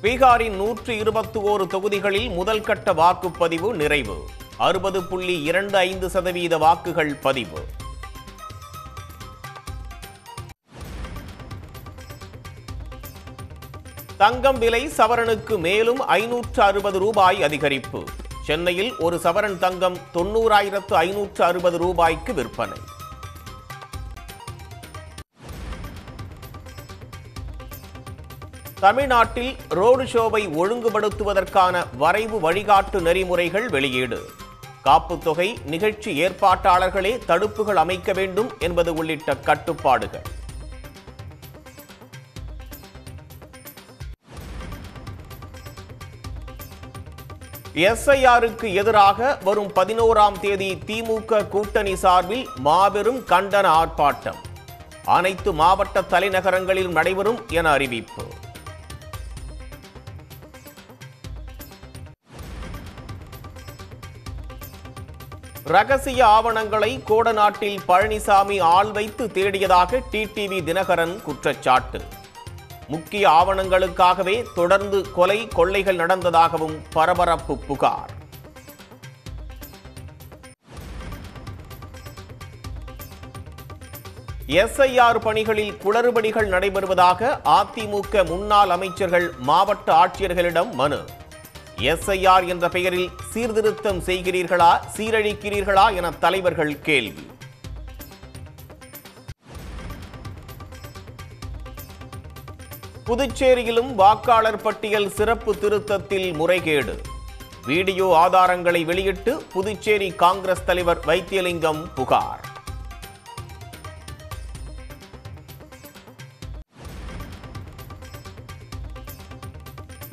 பீகாரின் 121 தொகுதிகளில் முதல் கட்ட வாக்குப்பதிவு நிறைவு. 60.25% வாக்குகள் பதிவு. தங்கம் விலை சவரனுக்கு மேலும் 560 ரூபாய் அதிகரிப்பு. சென்னையில் ஒரு சவரன் தங்கம் 90,560 ரூபாய்க்கு விற்பனை. தமிழ்நாட்டில் ரோடு ஷோவை ஒழுங்குபடுத்துவதற்கான வரைவு வழிகாட்டு நெறிமுறைகள் வெளியீடு. காப்புத்தொகை நிகழ்ச்சி ஏற்பாட்டாளர்களே தடுப்புகள் அமைக்க வேண்டும் என்பது உள்ளிட்ட கட்டுப்பாடுகள். எஸ்ஐஆருக்கு எதிராக வரும் 11ஆம் தேதி திமுக கூட்டணி சார்பில் மாபெரும் கண்டன ஆர்ப்பாட்டம். அனைத்து மாவட்ட தலைநகரங்களிலும் நடைபெறும் என அறிவிப்பு. ரகசிய ஆவணங்களை கோடநாட்டில் பழனிசாமி ஆள் வைத்து தேடியதாக டிடிவி தினகரன் குற்றச்சாட்டு. முக்கிய ஆவணங்களுக்காகவே தொடர்ந்து கொலை கொள்ளைகள் நடந்ததாகவும் பரபரப்பு புகார். எஸ்ஐஆர் பணிகளில் குளறுபடிகள் நடைபெறுவதாக அதிமுக முன்னாள் அமைச்சர்கள் மாவட்ட ஆட்சியர்களிடம் மனு. எஸ்ஐஆர் என்ற பெயரில் சீர்திருத்தம் செய்கிறீர்களா, சீரழிக்கிறீர்களா என தலைவர்கள் கேள்வி. புதுச்சேரியிலும் வாக்காளர் பட்டியல் சிறப்பு திருத்தத்தில் முறைகேடு. வீடியோ ஆதாரங்களை வெளியிட்டு புதுச்சேரி காங்கிரஸ் தலைவர் வைத்தியலிங்கம் புகார்.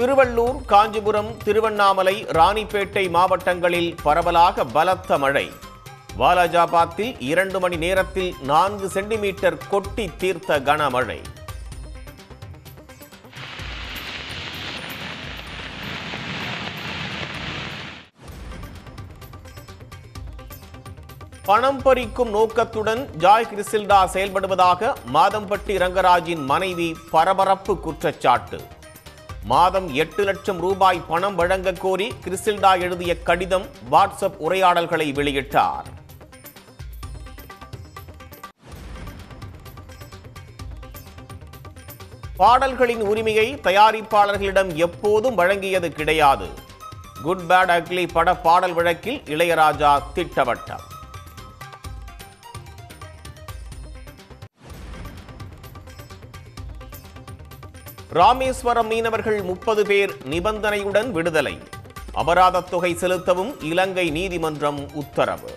திருவள்ளூர், காஞ்சிபுரம், திருவண்ணாமலை, ராணிப்பேட்டை மாவட்டங்களில் பரவலாக பலத்த மழை. வாலாஜாபாத்தில் 2 மணி நேரத்தில் 4 சென்டிமீட்டர் கொட்டி தீர்த்த கனமழை. பணம் பறிக்கும் நோக்கத்துடன் ஜாய் கிறிசில்டா செயல்படுவதாக மாதம்பட்டி ரங்கராஜின் மனைவி பரபரப்பு குற்றச்சாட்டு. மாதம் 8 லட்சம் ரூபாய் பணம் வழங்க கோரி கிறிசில்டா எழுதிய கடிதம், வாட்ஸ்அப் உரையாடல்களை வெளியிட்டார். பாடல்களின் உரிமையை தயாரிப்பாளர்களிடம் எப்போதும் வழங்கியது கிடையாது. குட் பேட் அக்லி பட பாடல் வழக்கில் இளையராஜா திட்டவட்டம். ராமேஸ்வரம் மீனவர்கள் 30 பேர் நிபந்தனையுடன் விடுதலை. அபராதத் தொகை செலுத்தவும் இலங்கை நீதிமன்றம் உத்தரவு.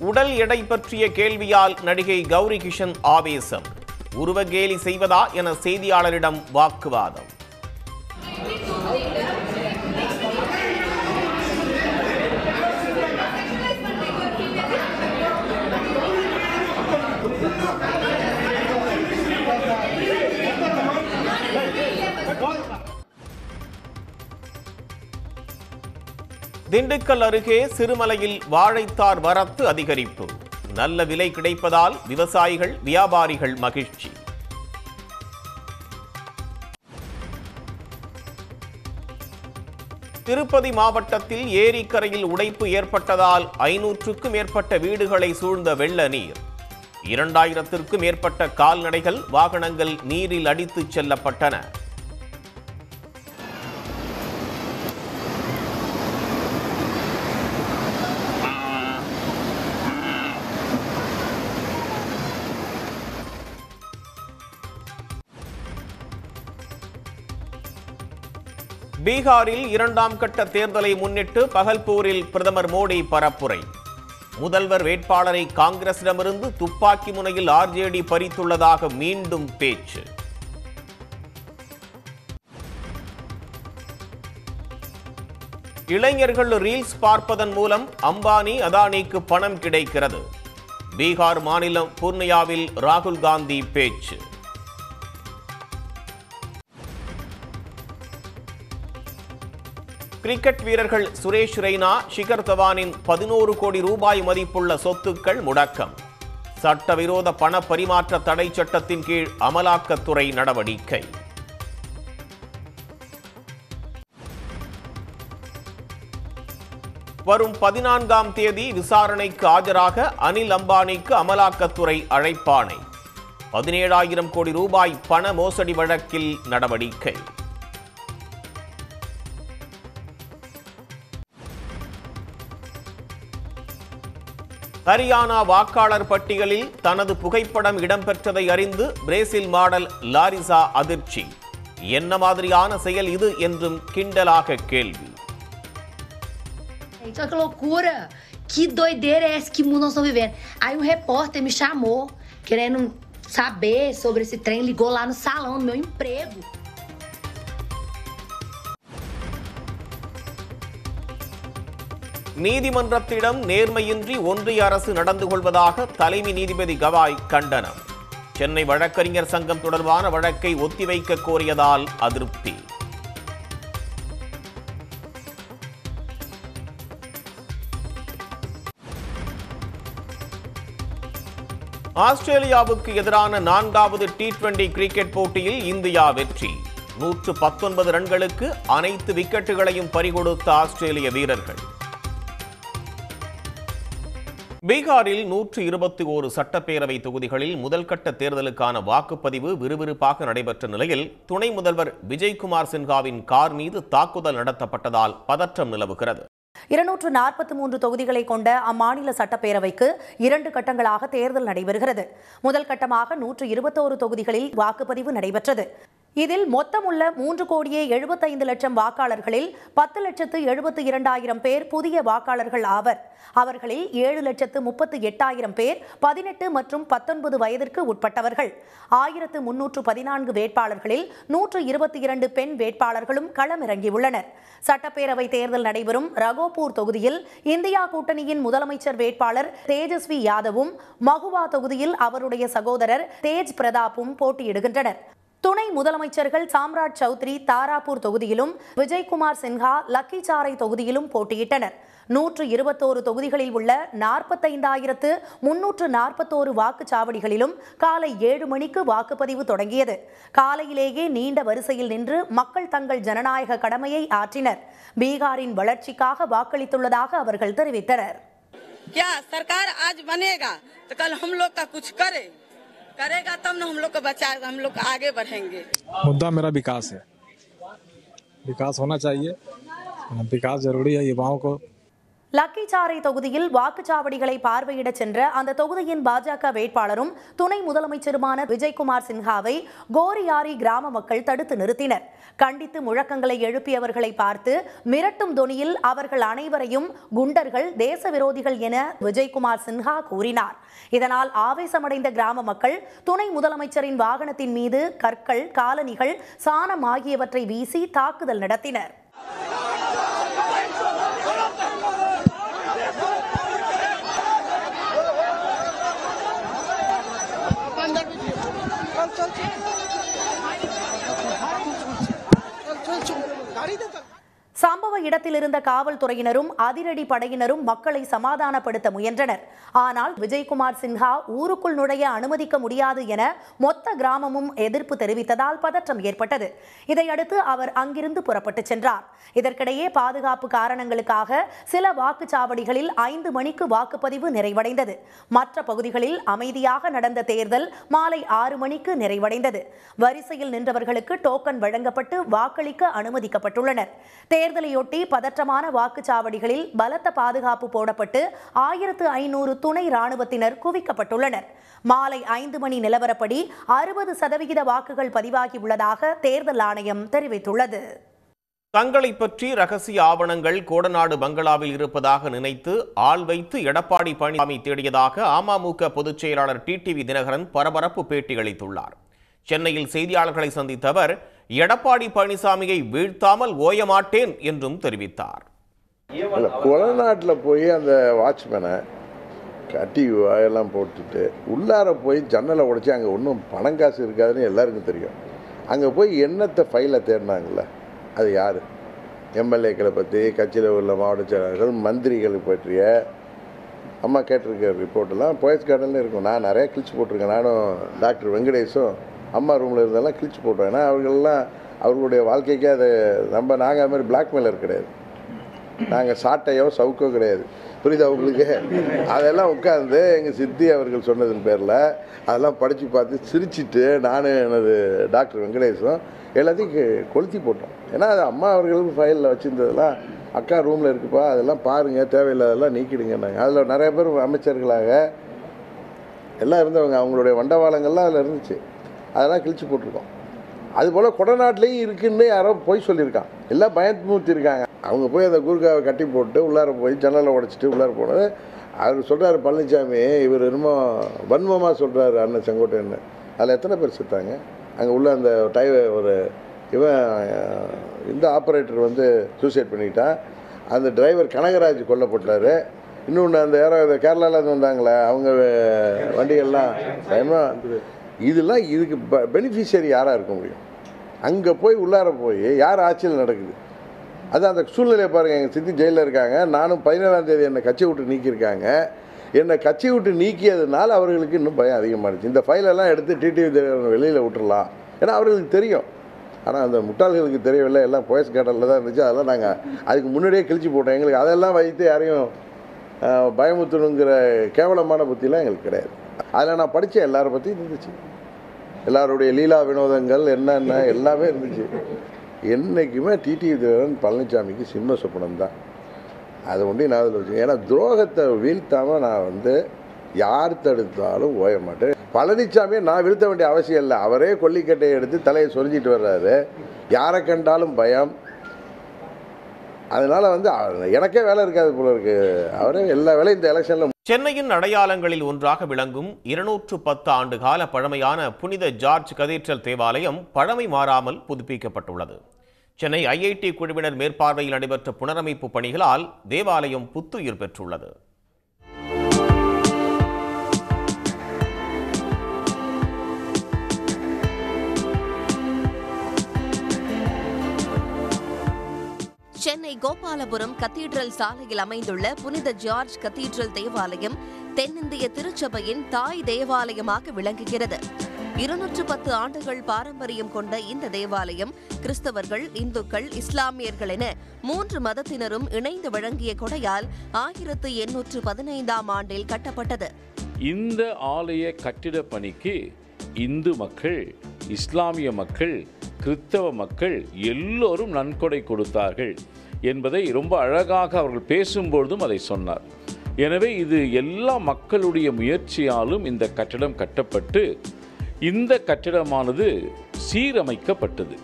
உடல் எடை பற்றிய கேள்வியால் நடிகை கௌரி கிஷன் ஆவேசம். உருவகேலி செய்வதா என செய்தியாளரிடம் வாக்குவாதம். திண்டுக்கல் அருகே சிறுமலையில் வாழைத்தார் வரத்து அதிகரிப்பு. நல்ல விலை கிடைப்பதால் விவசாயிகள், வியாபாரிகள் மகிழ்ச்சி. திருப்பதி மாவட்டத்தில் ஏரிக்கரையில் உடைப்பு ஏற்பட்டதால் 500க்கும் மேற்பட்ட வீடுகளை சூழ்ந்த வெள்ள நீர். 2000த்திற்கும் மேற்பட்ட கால்நடைகள், வாகனங்கள் நீரில் அடித்துச் செல்லப்பட்டன. பீகாரில் 2ஆம் கட்ட தேர்தலை முன்னிட்டு பகல்பூரில் பிரதமர் மோடி பரப்புரை. முதல்வர் வேட்பாளரை காங்கிரசிடமிருந்து துப்பாக்கி முனையில் ஆர்ஜேடி பறித்துள்ளதாக மீண்டும் பேச்சு. இளைஞர்கள் ரீல்ஸ் பார்ப்பதன் மூலம் அம்பானி, அதானிக்கு பணம் கிடைக்கிறது. பீகார் மாநிலம் பூர்ணியாவில் ராகுல் காந்தி பேச்சு. கிரிக்கெட் வீரர்கள் சுரேஷ் ரெய்னா, ஷிகர் தவானின் 11 கோடி ரூபாய் மதிப்புள்ள சொத்துக்கள் முடக்கம். சட்டவிரோத பண பரிமாற்ற தடை சட்டத்தின் கீழ் அமலாக்கத்துறை நடவடிக்கை. வரும் 14ஆம் தேதி விசாரணைக்கு ஆஜராக அனில் அம்பானிக்கு அமலாக்கத்துறை அழைப்பாணை. 17,000 கோடி ரூபாய் பண மோசடி வழக்கில் நடவடிக்கை. ஹரியானா வாக்காளர் பட்டியலில் தனது புகைப்படம் இடம்பெற்றதை அறிந்து பிரேசில் மாடல் லாரிசா அதிர்ச்சி. என்ன மாதிரியான செயல் இது என்றும் கிண்டலாக கேள்வி. Olha que loucura! Que doideira é essa que mundo nós estamos vivendo? Aí um repórter me chamou, querendo saber sobre esse trem, ligou lá no salão do meu emprego. நீதிமன்றத்திடம் நேர்மையின்றி ஒன்றிய அரசு நடந்து கொள்வதாக தலைமை நீதிபதி கவாய் கண்டனம். சென்னை வழக்கறிஞர் சங்கம் தொடர்பான வழக்கை ஒத்திவைக்க கோரியதால் அதிருப்தி. ஆஸ்திரேலியாவுக்கு எதிரான 4வது T20 கிரிக்கெட் போட்டியில் இந்தியா வெற்றி. 119 ரன்களுக்கு அனைத்து விக்கெட்டுகளையும் பறிகொடுத்த ஆஸ்திரேலிய வீரர்கள். பீகாரில் 121 சட்டப்பேரவை தொகுதிகளில் முதல்கட்ட தேர்தலுக்கான வாக்குப்பதிவு விறுவிறுப்பாக நடைபெற்ற நிலையில் துணை முதல்வர் விஜய்குமார் சின்ஹாவின் கார் மீது தாக்குதல் நடத்தப்பட்டதால் பதற்றம் நிலவுகிறது. 243 தொகுதிகளை கொண்ட அம்மாநில சட்டப்பேரவைக்கு 2 கட்டங்களாக தேர்தல் நடைபெறுகிறது. முதல் கட்டமாக 121 தொகுதிகளில் வாக்குப்பதிவு நடைபெற்றது. இதில் மொத்தமுள்ள 3,75,00,000 வாக்காளர்களில் 10,72,200 பேர் புதிய வாக்காளர்கள் ஆவர். அவர்களில் 7,38,000 பேர் 18 மற்றும் 19 வயதிற்கு உட்பட்டவர்கள். 1,314 வேட்பாளர்களில் 122 பெண் வேட்பாளர்களும் களமிறங்கியுள்ளனர். சட்டப்பேரவை தேர்தல் நடைபெறும் ரகோபூர் தொகுதியில் இந்தியா கூட்டணியின் முதலமைச்சர் வேட்பாளர் தேஜஸ்வி யாதவும், மகுவா தொகுதியில் அவருடைய சகோதரர் தேஜ் பிரதாப்பும் போட்டியிடுகின்றனர். துணை முதலமைச்சர்கள் சாம்ராட் சௌத்ரி தாராப்பூர் தொகுதியிலும் விஜய்குமார் சின்ஹா லக்கிச்சாரை தொகுதியிலும் போட்டியிட்டனர். 121 தொகுதிகளில் உள்ள 45,341 வாக்குச்சாவடிகளிலும் காலை 7 மணிக்கு வாக்குப்பதிவு தொடங்கியது. காலையிலேயே நீண்ட வரிசையில் நின்று மக்கள் தங்கள் ஜனநாயக கடமையை ஆற்றினர். பீகாரின் வளர்ச்சிக்காக வாக்களித்துள்ளதாக அவர்கள் தெரிவித்தனர். करेगा तब ना हम लोग को बचाएगा, हम लोग आगे बढ़ेंगे. मुद्दा मेरा विकास है, विकास होना चाहिए, विकास जरूरी है युवाओं को. லக்கிச்சாரை தொகுதியில் வாக்குச்சாவடிகளை பார்வையிட சென்ற அந்த தொகுதியின் பாஜக வேட்பாளரும் துணை முதலமைச்சருமான விஜய்குமார் சின்ஹாவை கோரியாரி கிராம மக்கள் தடுத்து நிறுத்தினர். கண்டித்து முழக்கங்களை எழுப்பியவர்களை பார்த்து மிரட்டும் தொனியில் அவர்கள் அனைவரையும் குண்டர்கள், தேச விரோதிகள் என விஜய்குமார் சின்ஹா கூறினார். இதனால் ஆவேசமடைந்த கிராம மக்கள் துணை முதலமைச்சரின் வாகனத்தின் மீது கற்கள், காலணிகள், சாணம் ஆகியவற்றை வீசி தாக்குதல் நடத்தினர். சம்பவ இடத்தில் இருந்த காவல்துறையினரும் அதிரடி படையினரும் மக்களை சமாதானப்படுத்த முயன்றனர். ஆனால் விஜய்குமார் சின்ஹா ஊருக்குள் நுழைய அனுமதிக்க முடியாது என மொத்த கிராமமும் எதிர்ப்பு தெரிவித்ததால் பதற்றம் ஏற்பட்டது. இதையடுத்து அவர் அங்கிருந்து புறப்பட்டு சென்றார். இதற்கிடையே பாதுகாப்பு காரணங்களுக்காக சில வாக்குச்சாவடிகளில் 5 மணிக்கு வாக்குப்பதிவு நிறைவடைந்தது. மற்ற பகுதிகளில் அமைதியாக நடந்த தேர்தல் மாலை 6 மணிக்கு நிறைவடைந்தது. வரிசையில் நின்றவர்களுக்கு டோக்கன் வழங்கப்பட்டு வாக்களிக்க அனுமதிக்கப்பட்டுள்ளனர். தேர்தலையொட்டி பதற்றமான வாக்குச்சாவடிகளில் பலத்த பாதுகாப்பு போடப்பட்டு 1,500 துணை ராணுவத்தினர் குவிக்கப்பட்டுள்ளனர். மாலை 5 மணி நிலவரப்படி 60% வாக்குகள் பதிவாகியுள்ளதாக தேர்தல் ஆணையம் தெரிவித்துள்ளது. தங்களை பற்றி ரகசிய ஆவணங்கள் கோடநாடு பங்களாவில் இருப்பதாக நினைத்து ஆள் வைத்து எடப்பாடி பழனிசாமி தேடியதாக அமமுக பொதுச் செயலாளர் டிடிவி தினகரன் பரபரப்பு பேட்டி அளித்துள்ளார். சென்னையில் செய்தியாளர்களை சந்தித்த அவர் எடப்பாடி பழனிசாமியை வீழ்த்தாமல் ஓயமாட்டேன் என்றும் தெரிவித்தார். கொடநாட்டில் போய் அந்த வாட்ச்மேனை கட்டி வாயெல்லாம் போட்டுட்டு உள்ளார போய் ஜன்னலை உடைச்சி அங்கே ஒன்றும் பணம் காசு இருக்காதுன்னு எல்லாருக்கும் தெரியும். அங்கே போய் என்னத்தை ஃபைலை தேடினாங்கள அது யார்? எம்எல்ஏக்களை பற்றி, கட்சியில் உள்ள மாவட்ட செயலாளர்கள், மந்திரிகளை பற்றிய அம்மா கேட்டிருக்க ரிப்போர்ட்டெல்லாம் போயஸ் கார்டனில் இருக்கும். நான் நிறையா கிழிச்சு போட்டிருக்கேன். நானும் டாக்டர் வெங்கடேஷும் அம்மா ரூமில் இருந்தெல்லாம் கிழிச்சு போட்டோம். ஏன்னா அவர்கள்லாம் அவர்களுடைய வாழ்க்கைக்கே அதை நாங்கள் அது மாதிரி பிளாக்மெயிலர் கிடையாது. நாங்கள் சாட்டையோ சவுக்கோ கிடையாது. புரியுதா உங்களுக்கு? அதெல்லாம் உட்காந்து எங்கள் சித்தி அவர்கள் சொன்னதன் பேரில் அதெல்லாம் படித்து பார்த்து சிரிச்சிட்டு நானும் எனது டாக்டர் வெங்கடேஷும் எல்லாத்தையும் கொளுத்தி போட்டோம். ஏன்னா அது அம்மா அவர்களுக்கு ஃபைலில் வச்சுருந்ததெல்லாம் அக்கா ரூமில் இருக்குப்பா, அதெல்லாம் பாருங்கள், தேவையில்லாதெல்லாம் நீக்கிடுங்கன்னாங்க. அதில் நிறைய பேர் அமைச்சர்களாக எல்லாம் இருந்தவங்க, அவங்களுடைய வண்டவாளங்கள்லாம் அதில் இருந்துச்சு. அதெல்லாம் கிழிச்சு போட்டிருக்கோம். அதுபோல் கொடநாட்டிலையும் இருக்குன்னு யாரோ போய் சொல்லியிருக்கான். எல்லாம் பயமுறுத்தி இருக்காங்க. அவங்க போய் அந்த குறுக்காவை கட்டி போட்டு உள்ளார போய் ஜன்னலை உடைச்சிட்டு உள்ளார போனது. அவர் சொல்கிறார் பழனிசாமி, இவர் என்னமோ வன்மமாக சொல்கிறாரு அண்ணன் செங்கோட்டையன்னு. அதில் எத்தனை பேர் செத்தாங்க? அங்கே உள்ள அந்த ஒரு இவன் இந்த ஆப்ரேட்டர் வந்து சூசைட் பண்ணிக்கிட்டான். அந்த டிரைவர் கனகராஜ் கொல்லப்பட்டார். இன்னொன்று அந்த யாரோ கேரளாவிலேருந்து வந்தாங்களே அவங்க வண்டிகள்லாம் இதெல்லாம் இதுக்கு பெனிஃபிஷியரி யாராக இருக்க முடியும்? அங்கே போய் உள்ளார போய் யார் ஆட்சியில் நடக்குது? அது அந்த சூழ்நிலையை பாருங்கள். எங்கள் சித்தி ஜெயிலில் இருக்காங்க. நானும் 17ஆம் தேதி என்னை கட்சி விட்டு நீக்கியிருக்காங்க. என்னை கட்சி விட்டு நீக்கியதுனால அவர்களுக்கு இன்னும் பயம் அதிகமாகிடுச்சு. இந்த ஃபைலெல்லாம் எடுத்து டிடிவி தினகரன் வெளியில் விட்டுறலாம், ஏன்னா அவர்களுக்கு தெரியும். ஆனால் அந்த முட்டாள்களுக்கு தெரியவில்லை. எல்லாம் போயஸ் கார்டனில் தான் இருந்துச்சு. அதெல்லாம் நாங்கள் அதுக்கு முன்னாடியே கிழிச்சு போட்டோம். எங்களுக்கு அதெல்லாம் வைத்து யாரையும் பயமுத்தணுங்கிற கேவலமான புத்திலாம் எங்களுக்கு கிடையாது. அதில் நான் படித்த எல்லாரை பற்றியும் இருந்துச்சு. எல்லாருடைய லீலா வினோதங்கள் என்னென்ன எல்லாமே இருந்துச்சு. என்றைக்குமே டிடிவி தினகரன் பழனிசாமிக்கு சிம்ம சொப்பனம் தான். அதை ஒன்றி நான் அதில் வச்சுக்கேன். ஏன்னா துரோகத்தை வீழ்த்தாமல் நான் வந்து யார் தடுத்தாலும் ஓய மாட்டேன். பழனிசாமியை நான் வீழ்த்த வேண்டிய அவசியம் இல்லை. அவரே கொல்லிக்கட்டையை எடுத்து தலையை சொரிஞ்சிட்டு வர்றாரு. யாரை கண்டாலும் பயம். அதனால் வந்து எனக்கே வேலை இருக்காது போல இருக்கு. அவரே எல்லா வேலையும் இந்த எலெக்ஷனில். சென்னையின் அடையாளங்களில் ஒன்றாக விளங்கும் 210 ஆண்டு கால பழமையான புனித ஜார்ஜ் கதீட்ரல் தேவாலயம் பழமை மாறாமல் புதுப்பிக்கப்பட்டுள்ளது. சென்னை ஐஐடி குழுவினர் மேற்பார்வையில் நடைபெற்ற புனரமைப்பு பணிகளால் தேவாலயம் புத்துயிர் பெற்றுள்ளது. சென்னை கோபாலபுரம் கத்தீட்ரல் சாலையில் அமைந்துள்ள புனித ஜார்ஜ் கத்தீட்ரல் தேவாலயம் தென்னிந்திய திருச்சபையின் தாய் தேவாலயமாக விளங்குகிறது. 210 ஆண்டுகள் பாரம்பரியம் கொண்ட இந்த தேவாலயம் கிறிஸ்தவர்கள், இந்துக்கள், இஸ்லாமியர்கள் என 3 மதத்தினரும் இணைந்து வழங்கிய கொடையால் 1815ஆம் ஆண்டில் கட்டப்பட்டது. இந்த ஆலய கட்டிட பணிக்கு இந்து மக்கள், இஸ்லாமிய மக்கள், கிறிஸ்தவ மக்கள் எல்லோரும் நன்கொடை கொடுத்தார்கள் என்பதை ரொம்ப அழகாக அவர்கள் பேசும்பொழுதும் அதை சொன்னார். எனவே இது எல்லா மக்களுடைய முயற்சியாலும் இந்த கட்டடம் கட்டப்பட்டு இந்த கட்டிடமானது சீரமைக்கப்பட்டது.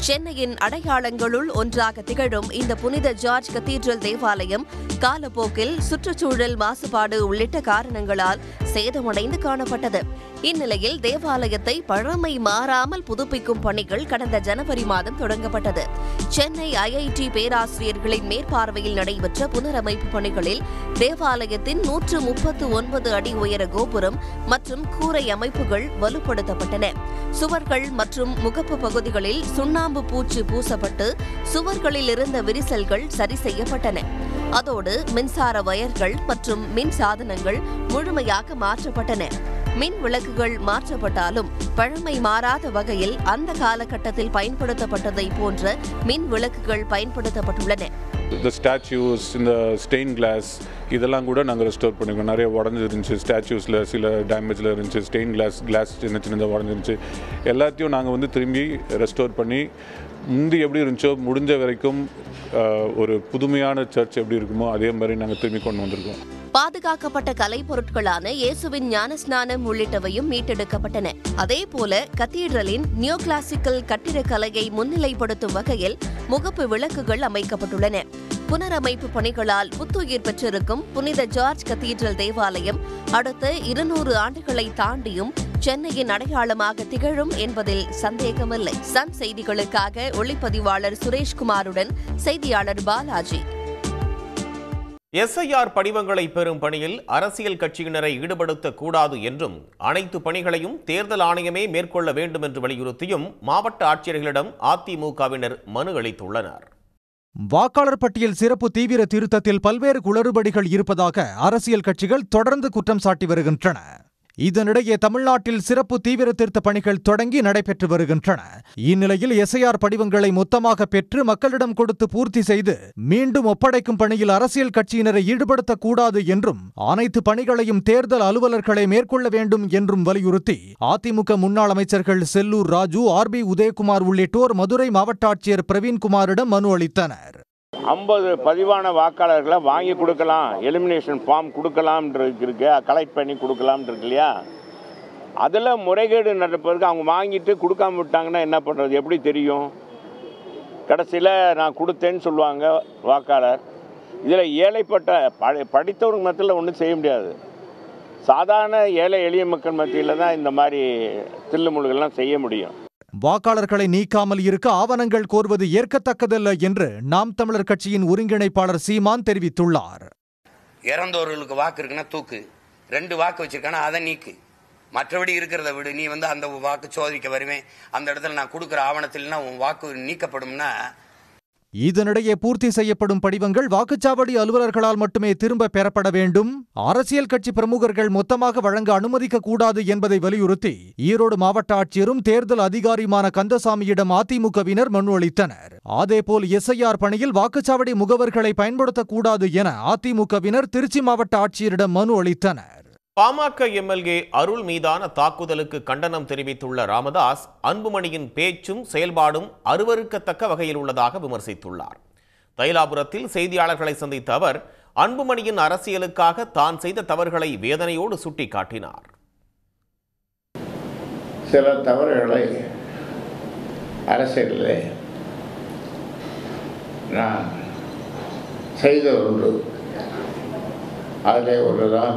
சென்னையின் அடையாளங்களுள் ஒன்றாக திகழும் இந்த புனித ஜார்ஜ் கத்தீட்ரல் தேவாலயம் காலப்போக்கில் சுற்றுச்சூழல் மாசுபாடு உள்ளிட்ட காரணங்களால் சேதமடைந்து காணப்பட்டது. இந்நிலையில் தேவாலயத்தை பழமை மாறாமல் புதுப்பிக்கும் பணிகள் கடந்த ஜனவரி மாதம் தொடங்கப்பட்டது. சென்னை ஐஐடி பேராசிரியர்களின் மேற்பார்வையில் நடைபெற்ற புனரமைப்பு பணிகளில் தேவாலயத்தின் 139 அடி உயர கோபுரம் மற்றும் கூரை அமைப்புகள் வலுப்படுத்தப்பட்டன. சுவர்கள் மற்றும் முகப்பு பகுதிகளில் சுண்ணாம்பு பூச்சு பூசப்பட்டு சுவர்களில் இருந்த விரிசல்கள் சரி செய்யப்பட்டன. அதோடு மின்சார வயர்கள் மற்றும் மின் சாதனங்கள் முழுமையாக மாற்றப்பட்டன. மின் விளக்குகள் மாற்றப்பட்டாலும் பழமை மாறாத வகையில் அந்த காலகட்டத்தில் பயன்படுத்தப்பட்டதை போன்ற மின் விளக்குகள் பயன்படுத்தப்பட்டுள்ளன. இந்த ஸ்டாச்சுஸ், இந்த ஸ்டெயின் கிளாஸ் இதெல்லாம் கூட நாங்கள் ரெஸ்டோர் பண்ணிக்கோம். நிறைய உடஞ்சிருந்துச்சு, ஸ்டாச்சுஸில் சில டேமேஜில் இருந்துச்சு, ஸ்டெயின் கிளாஸ் சின்ன சின்னதாக உடஞ்சிருந்துச்சு. எல்லாத்தையும் நாங்கள் திரும்பி ரெஸ்டோர் பண்ணி முந்தி எப்படி இருந்துச்சோ முடிஞ்ச வரைக்கும் ஒரு புதுமையான சர்ச் எப்படி இருக்குமோ அதே மாதிரி நாங்கள் திரும்பி கொண்டு வந்திருக்கோம். பாதுகாக்கப்பட்ட கலைப்பொருட்களான இயேசுவின் ஞானஸ்நானம் உள்ளிட்டவையும் மீட்டெடுக்கப்பட்டன. அதேபோல கத்தீட்ரலின் நியோ கிளாசிக்கல் கட்டிடக்கலையை முன்னிலைப்படுத்தும் வகையில் முகப்பு விளக்குகள் அமைக்கப்பட்டுள்ளன. புனரமைப்பு பணிகளால் புத்துயிர் பெற்றிருக்கும் புனித ஜார்ஜ் கத்தீட்ரல் தேவாலயம் அடுத்த 200 ஆண்டுகளை தாண்டியும் சென்னையின் அடையாளமாக திகழும் என்பதில் சந்தேகமில்லை. சன் செய்திகளுக்காக ஒளிப்பதிவாளர் சுரேஷ்குமாருடன் செய்தியாளர் பாலாஜி. எஸ்ஐஆர் படிவங்களை பெறும் பணியில் அரசியல் கட்சியினரை ஈடுபடுத்தக் கூடாது என்றும் அனைத்து பணிகளையும் தேர்தல் ஆணையமே மேற்கொள்ள வேண்டும் என்று வலியுறுத்தியும் மாவட்ட ஆட்சியர்களிடம் அதிமுகவினர் மனு அளித்துள்ளனர். வாக்காளர் பட்டியல் சிறப்பு தீவிர திருத்தத்தில் பல்வேறு குளறுபடிகள் இருப்பதாக அரசியல் கட்சிகள் தொடர்ந்து குற்றம் சாட்டி வருகின்றன. இதனிடையே தமிழ்நாட்டில் சிறப்பு தீவிர திருத்த பணிகள் தொடங்கி நடைபெற்று வருகின்றன. இந்நிலையில் எஸ்ஐஆர் படிவங்களை மொத்தமாக பெற்று மக்களிடம் கொடுத்து பூர்த்தி செய்து மீண்டும் ஒப்படைக்கும் பணியில் அரசியல் கட்சியினரை ஈடுபடுத்தக்கூடாது என்றும் அனைத்து பணிகளையும் தேர்தல் அலுவலர்களே மேற்கொள்ள வேண்டும் என்றும் வலியுறுத்தி அதிமுக முன்னாள் அமைச்சர்கள் செல்லூர் ராஜு, ஆர்பி உதயகுமார் உள்ளிட்டோர் மதுரை மாவட்ட ஆட்சியர் பிரவீன்குமாரிடம் மனு அளித்தனர். 50 பதிவான வாக்காளர்களை வாங்கி கொடுக்கலாம், எலிமினேஷன் ஃபார்ம் கொடுக்கலாம்ன்றது இருக்கு, கலெக்ட் பண்ணி கொடுக்கலாம்னு இருக்கு இல்லையா. அதில் முறைகேடு நடப்பதற்கு அவங்க வாங்கிட்டு கொடுக்காம விட்டாங்கன்னா என்ன பண்ணுறது, எப்படி தெரியும்? கடைசியில் நான் கொடுத்தேன்னு சொல்லுவாங்க வாக்காளர். இதில் ஏழைப்பட்ட படித்தவங்க மத்தியில் ஒன்றும் செய்ய முடியாது. சாதாரண ஏழை எளிய மக்கள் மத்தியில் தான் இந்த மாதிரி தில்லுமுழுகெல்லாம் செய்ய முடியும். வாக்காளர்களை நீக்காமல் இருக்க ஆவணங்கள் கோருவது ஏற்கத்தக்கதல்ல என்று நாம் தமிழர் கட்சியின் ஒருங்கிணைப்பாளர் சீமான் தெரிவித்துள்ளார். இறந்தவர்களுக்கு வாக்கு இருக்குன்னா தூக்கு, 2 வாக்கு வச்சிருக்கானா அதை நீக்கு, மற்றபடி இருக்கிறத விடு. நீ அந்த வாக்கு சோதிக்க வருவேன், அந்த இடத்துல நான் கொடுக்குற ஆவணத்தில்னா உன் வாக்கு நீக்கப்படும்னா. இதனிடையே பூர்த்தி செய்யப்படும் படிவங்கள் வாக்குச்சாவடி அலுவலர்களால் மட்டுமே திரும்ப பெறப்பட வேண்டும், அரசியல் கட்சி பிரமுகர்கள் மொத்தமாக வழங்க அனுமதிக்க கூடாது என்பதை வலியுறுத்தி ஈரோடு மாவட்ட ஆட்சியரும் தேர்தல் அதிகாரியுமான கந்தசாமியிடம் அதிமுகவினர் மனு அளித்தனர். அதேபோல் எஸ்ஐஆர் பணியில் வாக்குச்சாவடி முகவர்களை பயன்படுத்தக்கூடாது என அதிமுகவினர் திருச்சி மாவட்ட ஆட்சியரிடம் மனு அளித்தனர். பாமக எம்எல்ஏ அருள் மீதான தாக்குதலுக்கு கண்டனம் தெரிவித்துள்ள ராமதாஸ், அன்புமணியின் பேச்சும் செயல்பாடும் அருவருக்கத்தக்க வகையில் உள்ளதாக விமர்சித்துள்ளார். தைலாபுரத்தில் செய்தியாளர்களை சந்தித்த அவர் அன்புமணியின் அரசியலுக்காக தான் செய்த தவறுகளை வேதனையோடு சுட்டிக்காட்டினார். சில தவறுகளை அரசியலிலே நான் செய்த ஒன்று, அதிலே ஒன்றுதான்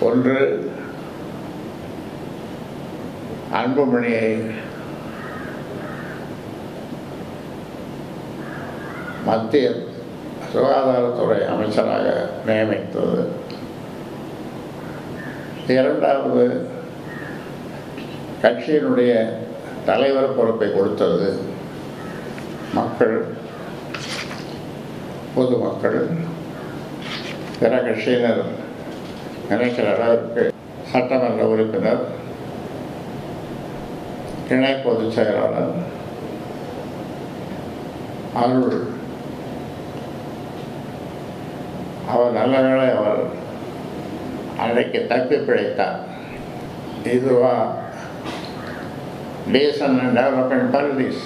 ஒன்று அன்புமணியை மத்திய சுகாதாரத்துறை அமைச்சராக நியமித்தது. 2வது கட்சியினுடைய தலைவர் பொறுப்பை கொடுத்தது. மக்கள், பொதுமக்கள், பிற கட்சியினர் நினைக்கிற அளவிற்கு சட்டமன்ற உறுப்பினர், இணை பொதுச் செயலாளர் அருள், அவர் நல்ல வேளை அவர் அன்றைக்கு தப்பி பிழைத்தார். இதுவா டீசன்ட் அண்ட் டெவலப்மெண்ட் பாலிடிக்ஸ்?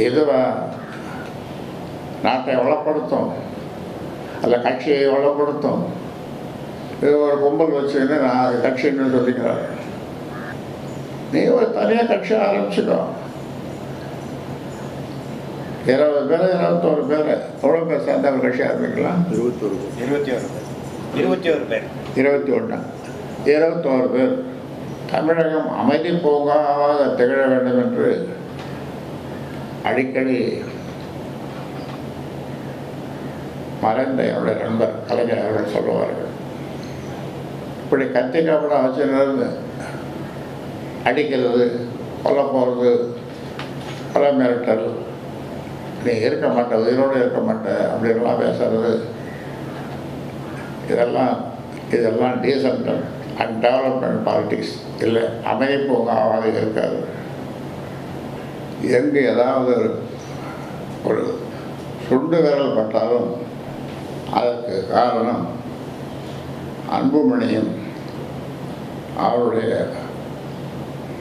இதுவா நாட்டை வளப்படுத்தும், அல்ல கட்சியை வளப்படுத்தும்? இது ஒரு கும்பல் வச்சுன்னு நான் கட்சின்னு சொல்லிக்கிறார். நீ ஒரு தனியாக கட்சி ஆரம்பிச்சுக்கோ. 20 பேர் 21 பேர் எவ்வளோ பேர் சேர்ந்த ஒரு கட்சி ஆரம்பிக்கலாம்? 21 பேர். தமிழகம் அமைதி பூங்காவாக திகழ வேண்டும் என்று அடிக்கடி மறைந்த என்னுடைய நண்பர் கலைஞர் அவர்கள் சொல்லுவார்கள். இப்படி கத்திக்காப்பட வச்சுருந்து அடிக்கிறது, கொல்ல போகிறது, கொலை மிரட்டல், நீ இருக்க மாட்ட, உயிரோடு இருக்க மாட்டேன் அப்படின்லாம் பேசுறது, இதெல்லாம் டீசன்ட் அண்ட் டெவலப்மெண்ட் பாலிட்டிக்ஸ் இல்லை, அமைதி பூங்காவாக இருக்காது. எங்கு ஏதாவது ஒரு சுண்டு விரல் பட்டாலும் அதற்கு காரணம் அன்புமணியும் அவருடைய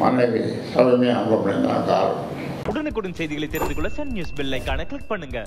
மனைவி சௌமியா அன்புமணி தான் காரணம். உடனுக்குடன் செய்திகளை தெரிந்து கொள்ள சன் நியூஸ் பெல் ஐகானை கிளிக் பண்ணுங்க.